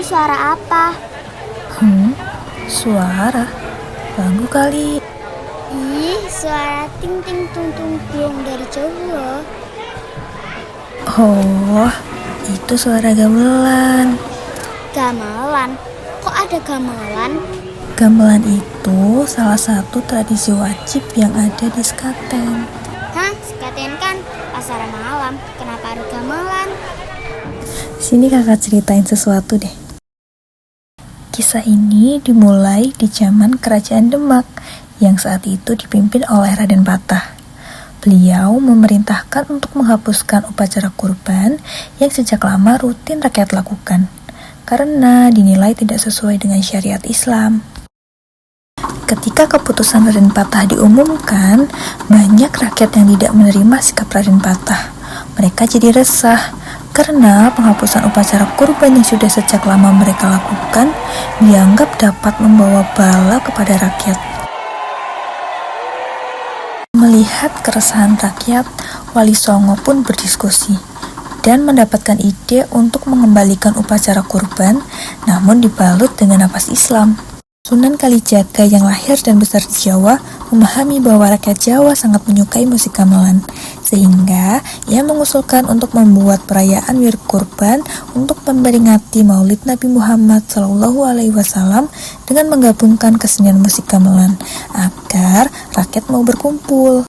suara apa? Suara? Lagu kali. Ih, suara ting ting tung tung tiung dari jauh loh. Oh, itu suara gamelan. Gamelan? Kok ada gamelan? Gamelan itu salah satu tradisi wajib yang ada di Sekaten. Hah, Sekaten kan pasar malam. Kenapa ada gamelan? Sini kakak ceritain sesuatu deh. Kisah ini dimulai di zaman Kerajaan Demak yang saat itu dipimpin oleh Raden Patah. Beliau memerintahkan untuk menghapuskan upacara kurban yang sejak lama rutin rakyat lakukan karena dinilai tidak sesuai dengan syariat Islam. Ketika keputusan Raden Patah diumumkan, banyak rakyat yang tidak menerima sikap Raden Patah. Mereka jadi resah karena penghapusan upacara kurban yang sudah sejak lama mereka lakukan dianggap dapat membawa bala kepada rakyat. Melihat keresahan rakyat, Wali Songo pun berdiskusi dan mendapatkan ide untuk mengembalikan upacara kurban namun dibalut dengan napas Islam. Sunan Kalijaga yang lahir dan besar di Jawa memahami bahwa rakyat Jawa sangat menyukai musik gamelan, sehingga ia mengusulkan untuk membuat perayaan Wirid Kurban untuk memperingati Maulid Nabi Muhammad SAW dengan menggabungkan kesenian musik gamelan agar rakyat mau berkumpul.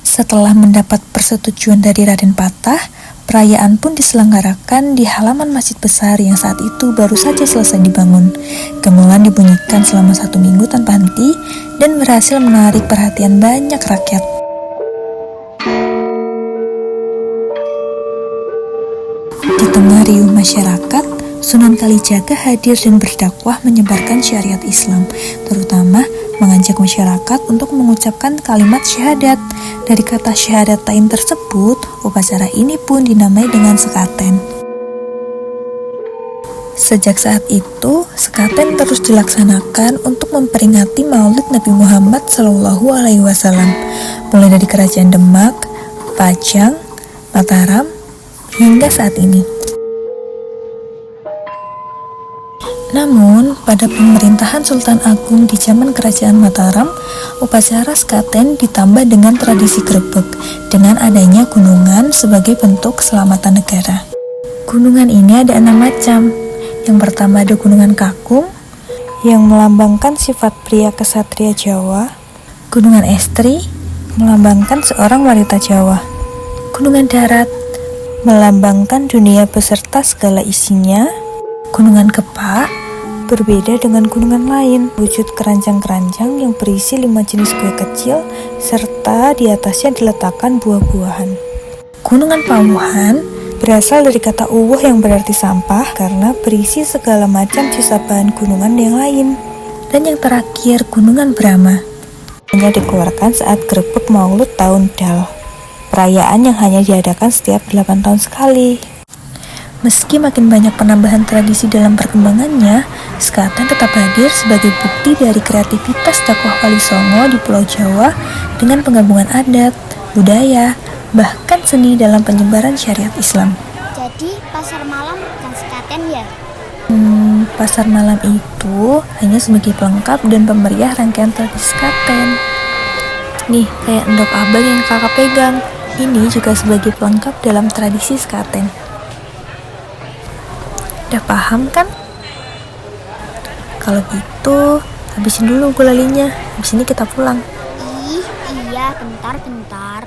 Setelah mendapat persetujuan dari Raden Patah, perayaan pun diselenggarakan di halaman masjid besar yang saat itu baru saja selesai dibangun. Gamelan dibunyikan selama 1 minggu tanpa henti dan berhasil menarik perhatian banyak rakyat. Di tengah riuh masyarakat, Sunan Kalijaga hadir dan berdakwah menyebarkan syariat Islam, terutama mengajak masyarakat untuk mengucapkan kalimat syahadat. Dari kata syahadatain tersebut, upacara ini pun dinamai dengan Sekaten. Sejak saat itu, Sekaten terus dilaksanakan untuk memperingati Maulid Nabi Muhammad SAW, mulai dari Kerajaan Demak, Pajang, Mataram, hingga saat ini. Namun, pada pemerintahan Sultan Agung di zaman Kerajaan Mataram, upacara Sekaten ditambah dengan tradisi grebek dengan adanya gunungan sebagai bentuk keselamatan negara. Gunungan ini ada 6 macam. Yang pertama ada Gunungan Kakung yang melambangkan sifat pria kesatria Jawa. Gunungan Estri melambangkan seorang wanita Jawa. Gunungan Darat melambangkan dunia beserta segala isinya. Gunungan Kepak berbeda dengan gunungan lain, wujud keranjang-keranjang yang berisi 5 jenis kue kecil, serta di atasnya diletakkan buah-buahan. Gunungan Pawuhan berasal dari kata uwuh yang berarti sampah karena berisi segala macam sisa bahan gunungan yang lain. Dan yang terakhir, Gunungan Brahma hanya dikeluarkan saat grebek Maulud tahun Dal, perayaan yang hanya diadakan setiap 8 tahun sekali. Meski makin banyak penambahan tradisi dalam perkembangannya, Sekaten tetap hadir sebagai bukti dari kreativitas dakwah Wali Songo di Pulau Jawa dengan penggabungan adat, budaya, bahkan seni dalam penyebaran syariat Islam. Jadi pasar malam bukan Sekaten ya? Pasar malam itu hanya sebagai pelengkap dan pemeriah rangkaian tradisi Sekaten. Nih, kayak endok abang yang kakak pegang, ini juga sebagai pelengkap dalam tradisi Sekaten. Udah paham kan? Kalau gitu, habisin dulu gulalinya. Habis ini kita pulang. Ih, iya, bentar-bentar.